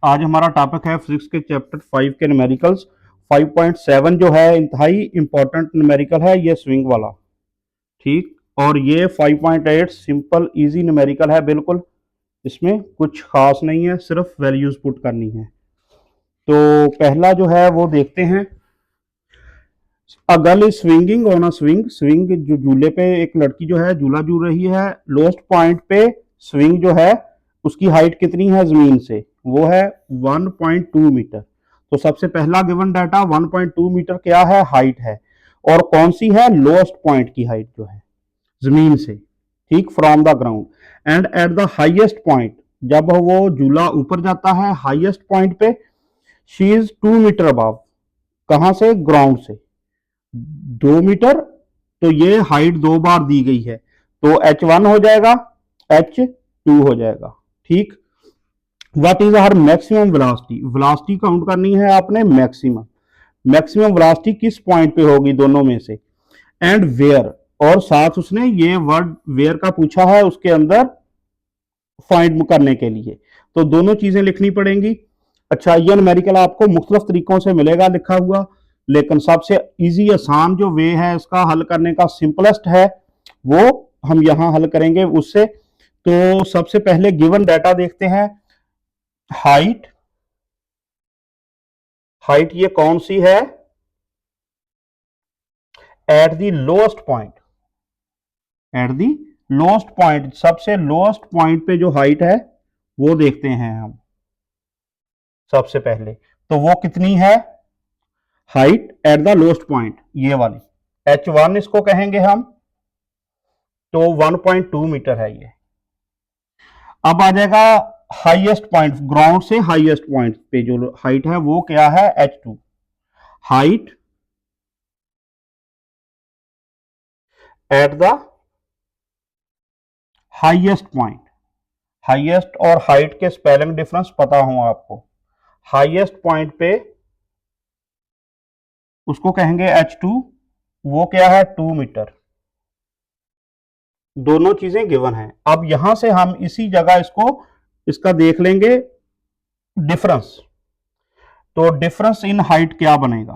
आज हमारा टॉपिक है फिजिक्स के चैप्टर 5 के न्यूमेरिकल्स। 5.7 जो है इंतहाई इंपॉर्टेंट न्यूमेरिकल है, ये स्विंग वाला। ठीक, और ये 5.8 सिंपल इजी न्यूमेरिकल है बिल्कुल, इसमें कुछ खास नहीं है, सिर्फ वैल्यूज पुट करनी है। तो पहला जो है वो देखते हैं। A girl is swinging on a swing. Swing जो झूले पे एक लड़की जो है झूला झूल रही है, लोएस्ट पॉइंट पे स्विंग जो है उसकी हाइट कितनी है जमीन से, वो है 1.2 मीटर। तो सबसे पहला गिवन डाटा 1.2 मीटर क्या है, हाइट है, और कौन सी है, लोएस्ट पॉइंट की हाइट जो है जमीन से, ठीक, from the ground. And at the highest point, जब वो झूला ऊपर जाता है हाईएस्ट पॉइंट पे, शी इज 2 मीटर अबव, कहां से, ग्राउंड से 2 मीटर। तो ये हाइट दो बार दी गई है, तो h1 हो जाएगा, h2 हो जाएगा। ठीक, what is her maximum velocity. Velocity count करनी है आपने, मैक्सिमम। मैक्सिमम वेलोसिटी किस पॉइंट पे होगी दोनों में से, एंड वेयर, और साथ उसने ये वर्ड वेयर का पूछा है उसके अंदर फाइंड करने के लिए, तो दोनों चीजें लिखनी पड़ेंगी। अच्छा, ये न्यूमेरिकल आपको मुख्तलिफ तरीकों से मिलेगा लिखा हुआ, लेकिन सबसे इजी आसान जो वे है इसका हल करने का, सिंपलेस्ट है, वो हम यहां हल करेंगे उससे। तो सबसे पहले गिवन डाटा देखते हैं। हाइट, हाइट ये कौन सी है, at the lowest point, at the lowest point, सबसे लोएस्ट पॉइंट पे जो हाइट है वो देखते हैं हम सबसे पहले। तो वो कितनी है, height at the lowest point, ये वाली h1 इसको कहेंगे हम, तो 1.2 मीटर है ये। अब आ जाएगा हाईएस्ट पॉइंट, ग्राउंड से हाईएस्ट पॉइंट पे जो हाइट है वो क्या है, h2। Height at the highest point, highest और हाइट के स्पेलिंग डिफरेंस पता हो आपको। हाईएस्ट पॉइंट पे उसको कहेंगे h2, वो क्या है, 2 मीटर। दोनों चीजें गिवन है। अब यहां से हम इसी जगह इसको, इसका देख लेंगे डिफरेंस। तो डिफरेंस इन हाइट क्या बनेगा,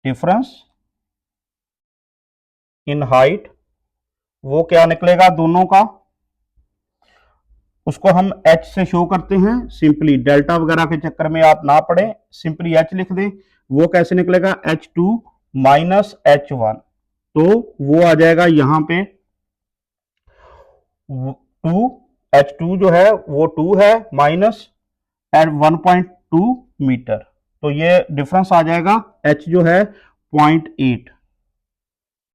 डिफरेंस इन हाइट वो क्या निकलेगा दोनों का, उसको हम h से शो करते हैं सिंपली, डेल्टा वगैरह के चक्कर में आप ना पड़े, सिंपली h लिख दें। वो कैसे निकलेगा, h2 माइनस h1, तो वो आ जाएगा यहां पे 2, h2 जो है वो 2 है, माइनस एट 1.2 मीटर, तो ये डिफरेंस आ जाएगा, h जो है 0.8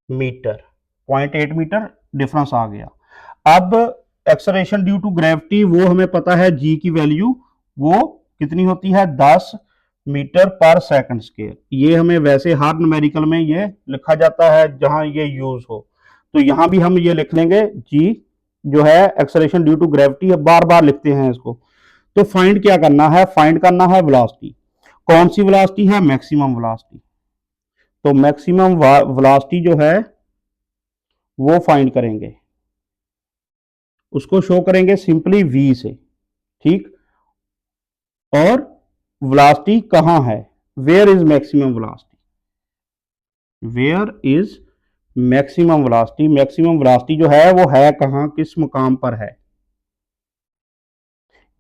मीटर, 0.8 मीटर डिफरेंस आ गया। अब एक्सेलरेशन ड्यू टू ग्रेविटी, वो हमें पता है g की वैल्यू वो कितनी होती है, 10 मीटर पर सेकंड स्क्वायर। ये हमें वैसे हर न्यूमेरिकल में ये लिखा जाता है जहां ये यूज हो, तो यहां भी हम ये लिख लेंगे, g जो है एक्सेलरेशन ड्यू टू ग्रेविटी, बार बार लिखते हैं इसको। तो फाइंड क्या करना है, फाइंड करना है वेलोसिटी। कौन सी वेलोसिटी है, मैक्सिमम वेलोसिटी। तो मैक्सिमम वेलोसिटी जो है वो फाइंड करेंगे, उसको शो करेंगे सिंपली v से। ठीक, और वेलोसिटी कहां है, where is maximum velocity, where is maximum velocity. Maximum velocity जो है वो है कहां, किस मुकाम पर है,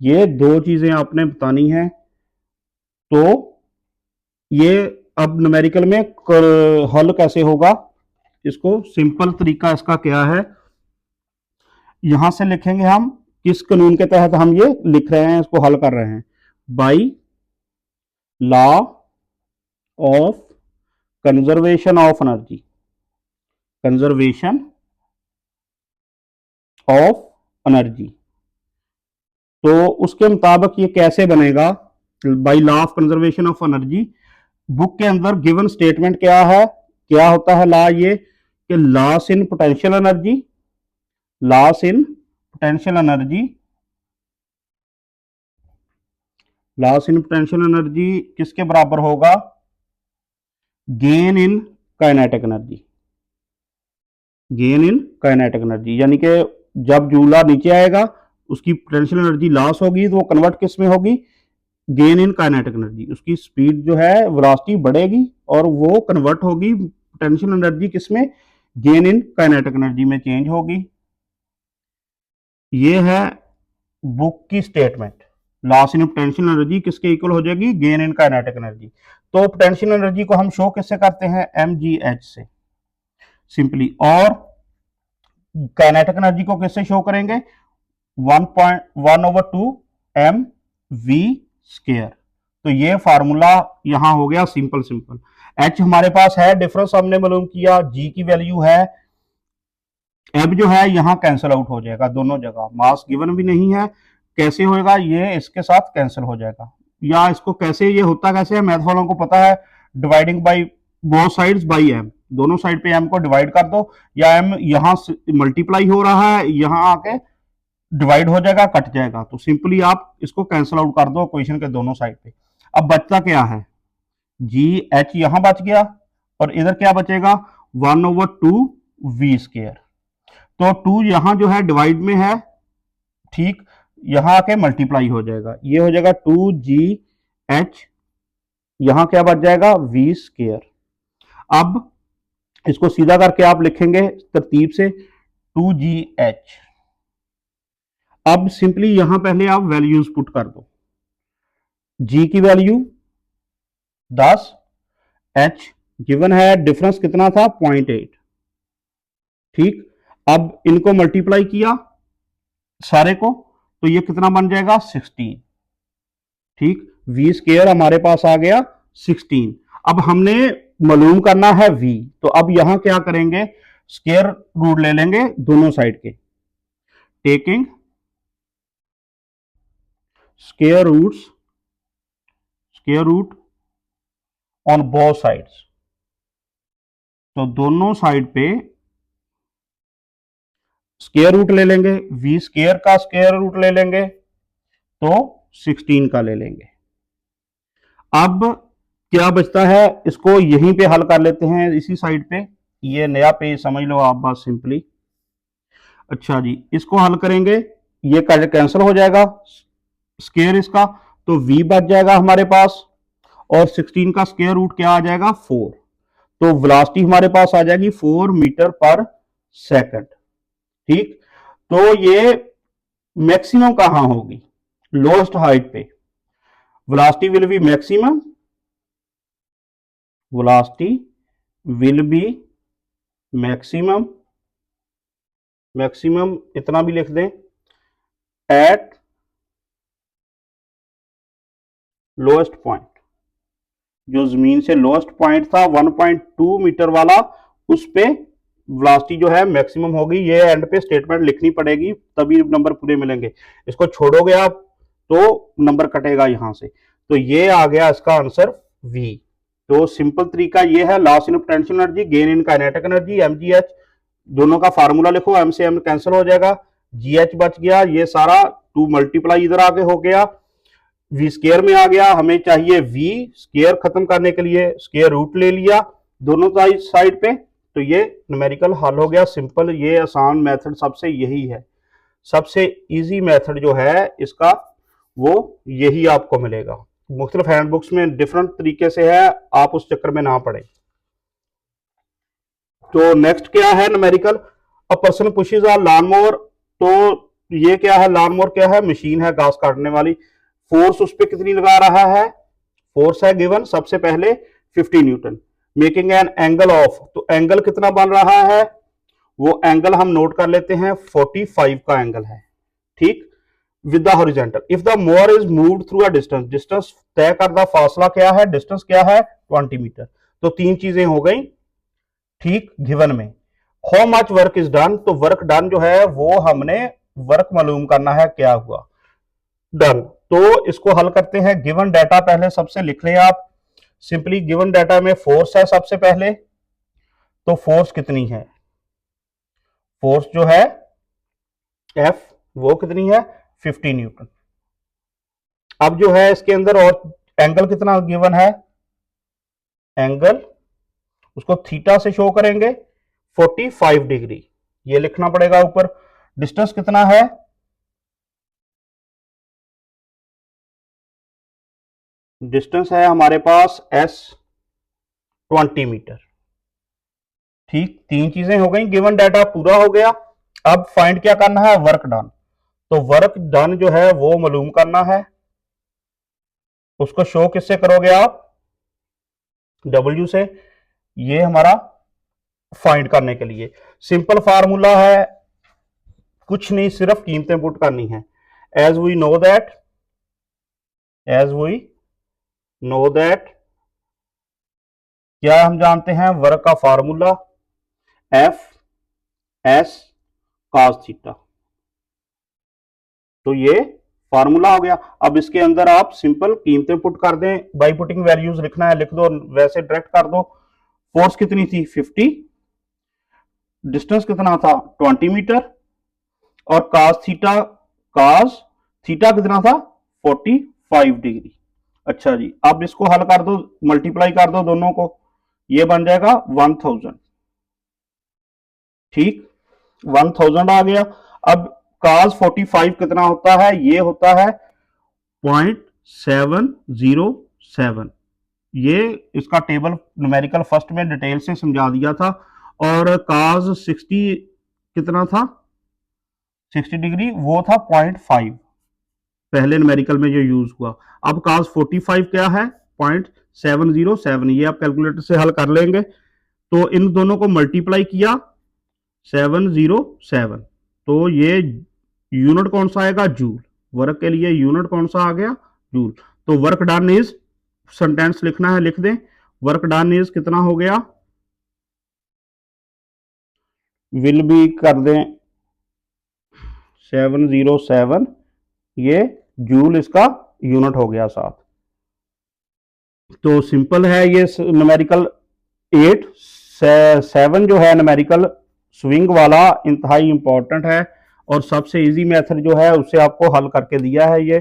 ये दो चीजें आपने बतानी है। तो ये अब न्यूमेरिकल में हल कैसे होगा, इसको सिंपल तरीका इसका क्या है, यहां से लिखेंगे हम, किस कानून के तहत हम ये लिख रहे हैं, इसको हल कर रहे हैं, by law of conservation of energy, conservation of energy. तो उसके मुताबिक ये कैसे बनेगा, by law of conservation of energy. Book के अंदर गिवन स्टेटमेंट क्या है, क्या होता है लॉ, ये कि loss in potential energy, loss in potential energy, loss in potential energy किसके बराबर होगा, gain in kinetic energy, gain in kinetic energy. यानी कि जब झूला नीचे आएगा उसकी पोटेंशियल एनर्जी लॉस होगी तो वो कन्वर्ट किस में होगी, गेन इन काइनेटिक एनर्जी। उसकी स्पीड जो है वेलोसिटी बढ़ेगी और वो कन्वर्ट होगी पोटेंशियल एनर्जी किस में, गेन इन काइनेटिक एनर्जी में चेंज होगी। ये है बुक की statement. Loss in potential energy किसके इक्वल हो जाएगी, गेन इन काइनेटिक एनर्जी। तो पोटेंशियल एनर्जी को हम शो किससे करते हैं, mgh से सिंपली, और काइनेटिक एनर्जी को किससे शो करेंगे, 1/1/2 mv स्क्वायर। तो ये फार्मूला यहां हो गया सिंपल सिंपल। h हमारे पास है, डिफरेंस हमने मालूम किया, g की वैल्यू है, एब जो है यहां कैंसिल आउट हो जाएगा दोनों जगह, मास गिवन भी नहीं है, कैसे होएगा, ये इसके साथ कैंसिल हो जाएगा। या इसको कैसे, ये होता कैसे है, मैथ वालों को पता है, dividing by both sides by M, दोनों साइड पे एम को डिवाइड कर दो, या एम यहां मल्टीप्लाई हो रहा है, यहां आके डिवाइड हो जाएगा, कट जाएगा, तो सिंपली आप इसको कैंसिल आउट कर दो क्वेश्चन के दोनों साइड पे। अब बचता क्या है, जी एच यहां बच गया और इधर क्या बचेगा, 1/2 वी स्क्वायर। तो 2 यहां जो है डिवाइड में है, ठीक, यहां आके मल्टीप्लाई हो जाएगा, ये हो जाएगा 2gh, यहां क्या बच जाएगा, वी स्क्वायर। अब इसको सीधा करके आप लिखेंगे तरतीब से 2gh। अब सिंपली यहां पहले आप वैल्यूज पुट कर दो, g की वैल्यू 10, h गिवन है, डिफरेंस कितना था 0.8, ठीक। अब इनको मल्टीप्लाई किया सारे को, तो ये कितना बन जाएगा 16, ठीक। वी स्क्वायर हमारे पास आ गया 16। अब हमने मालूम करना है v, तो अब यहां क्या करेंगे, स्क्वायर रूट ले लेंगे दोनों साइड के, taking square root on both sides. तो दोनों साइड पे स्क्वायर रूट ले लेंगे, वी स्क्वायर का स्क्वायर रूट ले लेंगे तो 16 का ले लेंगे। अब क्या बचता है, इसको यहीं पे हल कर लेते हैं, इसी साइड पे, ये नया पेज समझ लो आप बात सिंपली। अच्छा जी, इसको हल करेंगे, ये कैंसिल हो जाएगा स्क्वायर इसका, तो v बच जाएगा हमारे पास, और 16 का स्क्वायर रूट क्या आ जाएगा 4। तो वेलोसिटी हमारे पास आ जाएगी 4 मीटर पर सेकंड, ठीक। तो ये मैक्सिमम कहां होगी, लोएस्ट हाइट पे, velocity will be maximum, velocity will be maximum, maximum इतना भी लिख दें, एट लोएस्ट पॉइंट, जो जमीन से लोएस्ट पॉइंट था 1.2 मीटर वाला, उस पे वेलोसिटी जो है मैक्सिमम होगी। ये एंड पे स्टेटमेंट लिखनी पड़ेगी तभी नंबर पूरे मिलेंगे, इसको छोड़ोगे आप तो नंबर कटेगा यहां से। तो ये आ गया इसका आंसर V। तो सिंपल तरीका ये है, loss in potential energy, gain in kinetic energy, mgh, दोनों का फार्मूला लिखो, m से m कैंसिल हो जाएगा, gh बच गया, ये सारा 2 मल्टीप्लाई इधर आगे हो गया, वी स्क्वायर में आ गया, हमें चाहिए वी स्क्वायर, खत्म करने के लिए स्क्वायर रूट ले लिया दोनों साइड पे, तो ये न्यूमेरिकल हल हो गया सिंपल। ये आसान मेथड सबसे यही है, सबसे इजी मेथड जो है इसका वो यही आपको मिलेगा। मुख्तलिफ हैंडबुक्स में डिफरेंट तरीके से है, आप उस चक्कर में ना पड़े। तो नेक्स्ट क्या है numerical, a person pushes a lawn mower. तो ये क्या है, लॉन मोवर क्या है, मशीन है घास काटने वाली, फोर्स उस पर कितनी लगा रहा है, फोर्स है गिवन सबसे पहले 50 Newton, making an angle of, तो एंगल कितना बन रहा है, वो एंगल हम नोट कर लेते हैं 45 का एंगल है, ठीक, with the horizontal. If the mower is moved through a distance, distance तय करदा फासला क्या है, डिस्टेंस क्या है 20 मीटर। तो 3 चीजें हो गई, ठीक, गिवन में। How much work is done, तो वर्क डन जो है वो हमने वर्क मालूम करना है क्या हुआ, डन। तो इसको हल करते हैं, गिवन डाटा पहले सबसे लिख लें आप सिंपली, गिवन डाटा में फोर्स है सबसे पहले, तो फोर्स कितनी है, फोर्स जो है F वो कितनी है 50 न्यूटन। अब जो है इसके अंदर और एंगल कितना गिवन है, एंगल उसको थीटा से शो करेंगे 45 डिग्री, ये लिखना पड़ेगा ऊपर। डिस्टेंस कितना है डिस्टेंस है हमारे पास s 20 मीटर। ठीक, तीन चीजें हो गई, गिवन डाटा पूरा हो गया। अब फाइंड क्या करना है, वर्क डन। तो वर्क डन जो है वो मालूम करना है, उसको शो किससे करोगे आप, W से। ये हमारा फाइंड करने के लिए सिंपल फार्मूला है, कुछ नहीं, सिर्फ कीमतें पुट करनी है। As we know that, as we know that, क्या हम जानते हैं, वर्क का formula F S cos theta. तो ये फार्मूला हो गया। अब इसके अंदर आप सिंपल कीमतें पुट कर दें, बाई पुटिंग वैल्यूज लिखना है लिख दो, वैसे डायरेक्ट कर दो। फोर्स कितनी थी 50, डिस्टेंस कितना था 20 मीटर, और कास थीटा कितना था 45 डिग्री। अच्छा जी, अब इसको हल कर दो, मल्टीप्लाई कर दो दोनों को, ये बन जाएगा 1000। ठीक, 1000 आ गया। अब cos 45 कितना होता है, ये होता है 0.707। ये इसका टेबल न्यूमेरिकल फर्स्ट में डिटेल से समझा दिया था। और cos 60 कितना था, 60 डिग्री, वो था 0.5 पहले न्यूमेरिकल में जो यूज हुआ। अब cos 45 क्या है 0.707, ये आप कैलकुलेटर से हल कर लेंगे। तो इन दोनों को मल्टीप्लाई किया 707, तो ये यूनिट कौन सा आएगा, जूल। वर्क के लिए यूनिट कौन सा आ गया, जूल। तो वर्क डन इज, सेंटेंस लिखना है लिख दें, वर्क डन इज कितना हो गया, विल बी कर दें 707, ये जूल इसका यूनिट हो गया साथ। तो सिंपल है ये न्यूमेरिकल 8 7 जो है न्यूमेरिकल स्विंग वाला, इंतहाई इंपॉर्टेंट है। और सबसे इजी मेथड जो है उससे आपको हल करके दिया है ये।